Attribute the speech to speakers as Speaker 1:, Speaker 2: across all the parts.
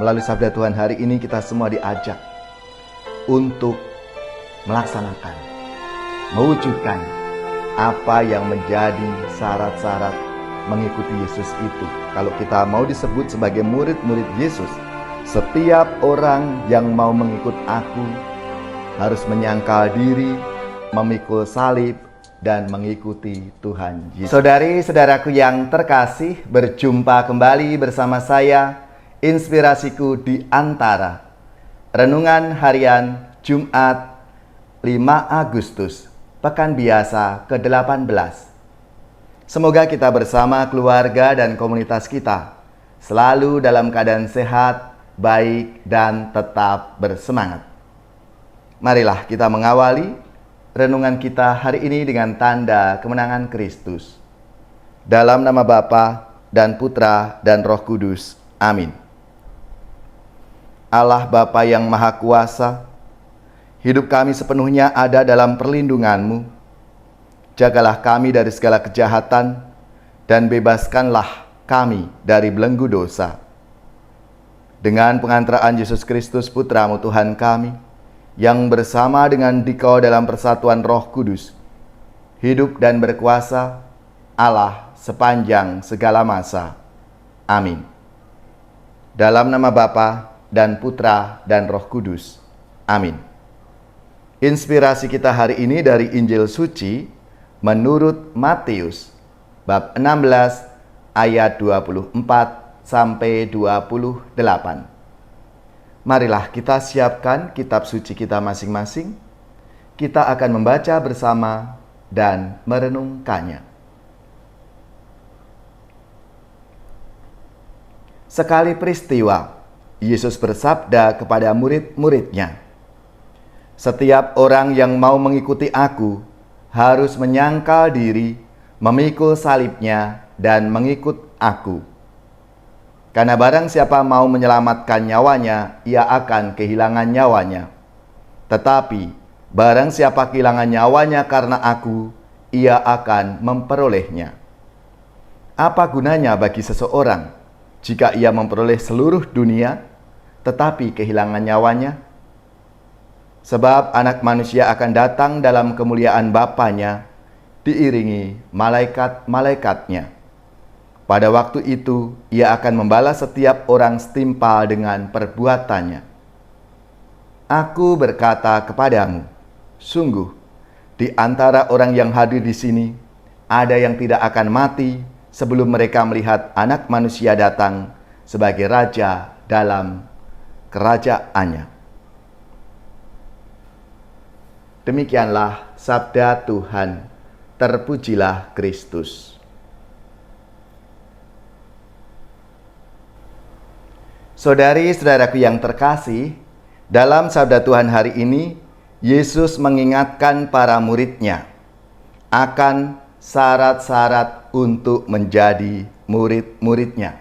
Speaker 1: Melalui sabda Tuhan hari ini kita semua diajak untuk melaksanakan, mewujudkan apa yang menjadi syarat-syarat mengikuti Yesus itu. Kalau kita mau disebut sebagai murid-murid Yesus, setiap orang yang mau mengikut aku harus menyangkal diri, memikul salib, dan mengikuti Tuhan Yesus. Saudari-saudaraku yang terkasih, berjumpa kembali bersama saya, Inspirasiku di Antara. Renungan harian Jumat 5 Agustus, Pekan Biasa ke-18. Semoga kita bersama keluarga dan komunitas kita selalu dalam keadaan sehat, baik, dan tetap bersemangat. Marilah kita mengawali renungan kita hari ini dengan tanda kemenangan Kristus. Dalam nama Bapa dan Putra dan Roh Kudus. Amin. Allah Bapa yang Maha Kuasa, hidup kami sepenuhnya ada dalam perlindungan-Mu. Jagalah kami dari segala kejahatan dan bebaskanlah kami dari belenggu dosa. Dengan pengantaraan Yesus Kristus Putra-Mu Tuhan kami, yang bersama dengan Dikau dalam persatuan Roh Kudus, hidup dan berkuasa Allah sepanjang segala masa. Amin. Dalam nama Bapa dan Putra dan Roh Kudus. Amin. Inspirasi kita hari ini dari Injil Suci menurut Matius bab 16 ayat 24 sampai 28. Marilah kita siapkan kitab suci kita masing-masing. Kita akan membaca bersama dan merenungkannya. Sekali peristiwa, Yesus bersabda kepada murid-muridnya, "Setiap orang yang mau mengikuti aku harus menyangkal diri, memikul salibnya, dan mengikut aku. Karena barang siapa mau menyelamatkan nyawanya, ia akan kehilangan nyawanya. Tetapi barang siapa kehilangan nyawanya karena aku, ia akan memperolehnya. Apa gunanya bagi seseorang jika ia memperoleh seluruh dunia, tetapi kehilangan nyawanya? Sebab Anak Manusia akan datang dalam kemuliaan Bapanya, diiringi malaikat-malaikatnya. Pada waktu itu, ia akan membalas setiap orang setimpal dengan perbuatannya. Aku berkata kepadamu, sungguh, di antara orang yang hadir di sini, ada yang tidak akan mati sebelum mereka melihat Anak Manusia datang sebagai Raja dalam kerajaannya." Demikianlah sabda Tuhan. Terpujilah Kristus. Saudari-saudaraku yang terkasih, dalam sabda Tuhan hari ini, Yesus mengingatkan para murid-Nya akan syarat-syarat untuk menjadi murid-murid-Nya.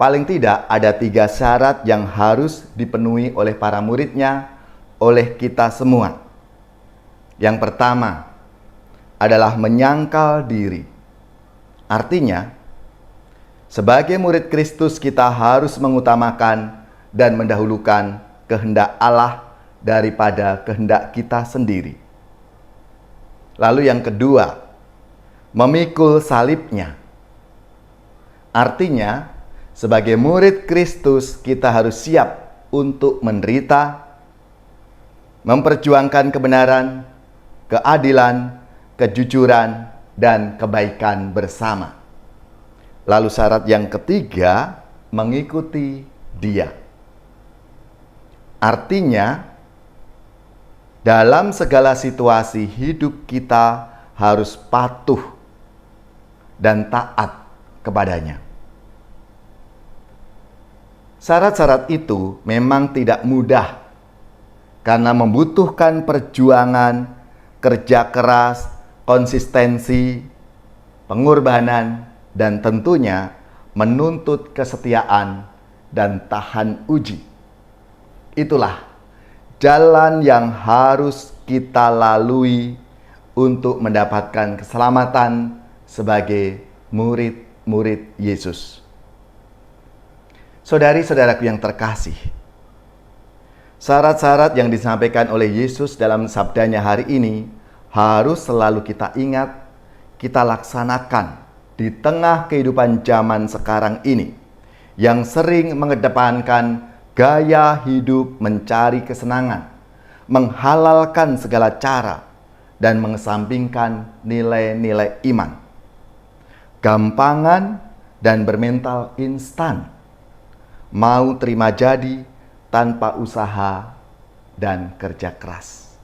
Speaker 1: Paling tidak ada 3 syarat yang harus dipenuhi oleh para murid-Nya, oleh kita semua. Yang pertama adalah menyangkal diri. Artinya, sebagai murid Kristus kita harus mengutamakan dan mendahulukan kehendak Allah daripada kehendak kita sendiri. Lalu yang kedua, memikul salibnya. Artinya, sebagai murid Kristus kita harus siap untuk menderita, memperjuangkan kebenaran, keadilan, kejujuran, dan kebaikan bersama. Lalu syarat yang ketiga, mengikuti Dia. Artinya, dalam segala situasi hidup kita harus patuh dan taat kepadanya. Syarat-syarat itu memang tidak mudah karena membutuhkan perjuangan, kerja keras, konsistensi, pengorbanan, dan tentunya menuntut kesetiaan dan tahan uji. Itulah jalan yang harus kita lalui untuk mendapatkan keselamatan sebagai murid-murid Yesus. Saudari-saudaraku yang terkasih, syarat-syarat yang disampaikan oleh Yesus dalam sabdanya hari ini harus selalu kita ingat, kita laksanakan di tengah kehidupan zaman sekarang ini yang sering mengedepankan gaya hidup mencari kesenangan, menghalalkan segala cara, dan mengesampingkan nilai-nilai iman. Gampangan dan bermental instan, mau terima jadi tanpa usaha dan kerja keras.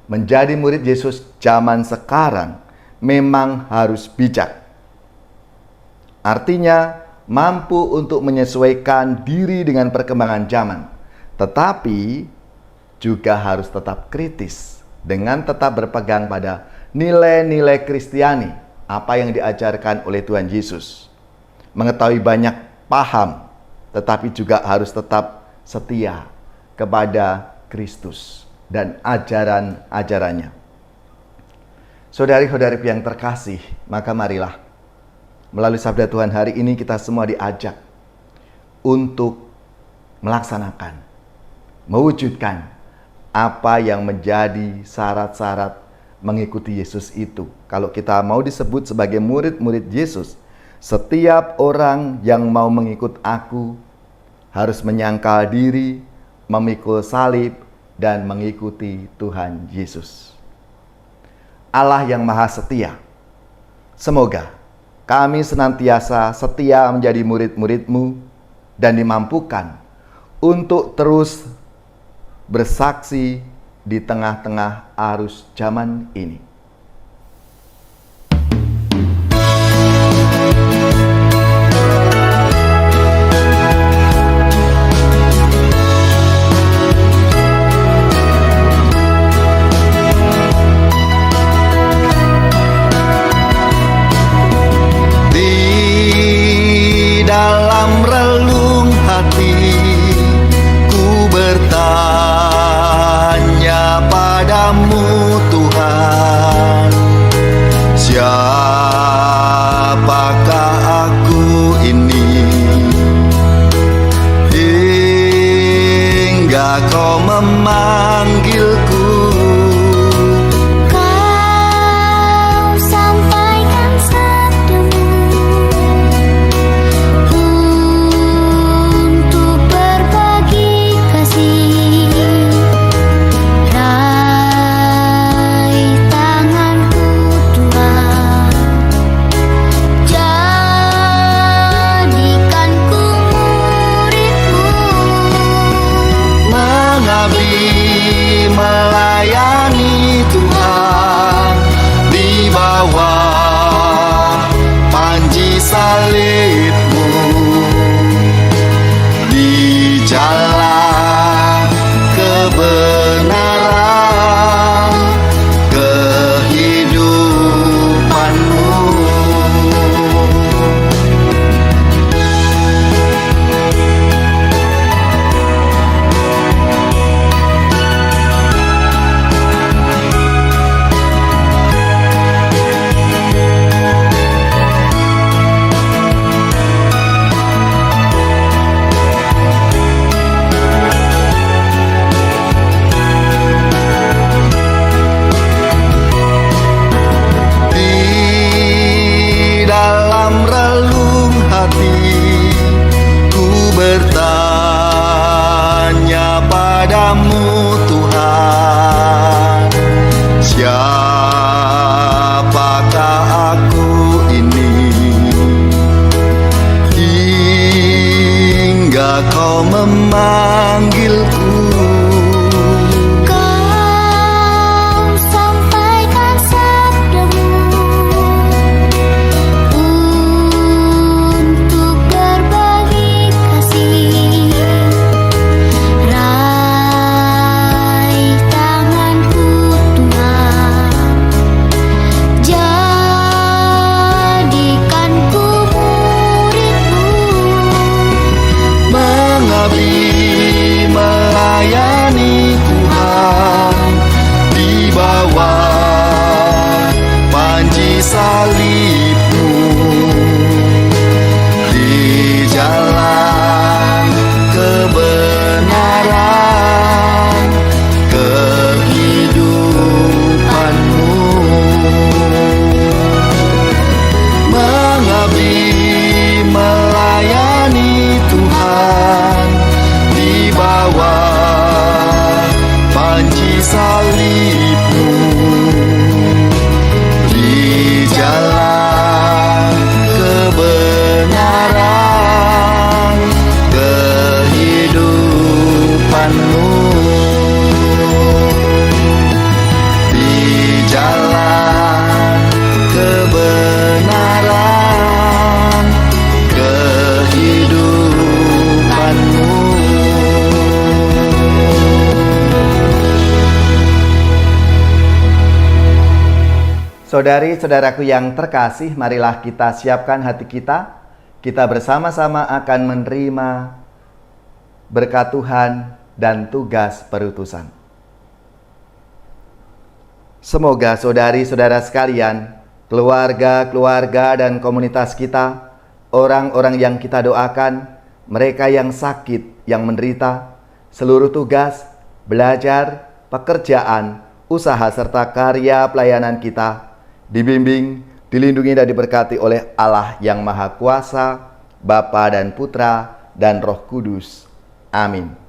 Speaker 1: Menjadi murid Yesus zaman sekarang memang harus bijak. Artinya, mampu untuk menyesuaikan diri dengan perkembangan zaman, tetapi juga harus tetap kritis dengan tetap berpegang pada nilai-nilai Kristiani, apa yang diajarkan oleh Tuhan Yesus. Mengetahui banyak paham, tetapi juga harus tetap setia kepada Kristus dan ajaran-ajarannya. Saudari-saudari yang terkasih, maka marilah melalui sabda Tuhan hari ini kita semua diajak untuk melaksanakan, mewujudkan apa yang menjadi syarat-syarat mengikuti Yesus itu. Kalau kita mau disebut sebagai murid-murid Yesus, setiap orang yang mau mengikut aku harus menyangkal diri, memikul salib, dan mengikuti Tuhan Yesus. Allah yang Maha Setia, semoga kami senantiasa setia menjadi murid-murid-Mu dan dimampukan untuk terus bersaksi di tengah-tengah arus zaman ini.
Speaker 2: Dalam relung hati ku bertanya padamu Tuhan, siapakah aku ini hingga kau memanggilku. Melayani Tuhan di bawah panji salib-Mu, di jalan kebenaran kehidupan-Mu. Bertanya padamu Tuhan, siapakah aku ini hingga kau memanggilku.
Speaker 1: Saudari-saudaraku yang terkasih, marilah kita siapkan hati kita. Kita bersama-sama akan menerima berkat Tuhan dan tugas perutusan. Semoga saudari-saudara sekalian, keluarga-keluarga dan komunitas kita, orang-orang yang kita doakan, mereka yang sakit, yang menderita, seluruh tugas, belajar, pekerjaan, usaha serta karya pelayanan kita dibimbing, dilindungi dan diberkati oleh Allah yang Maha Kuasa, Bapa dan Putra dan Roh Kudus. Amin.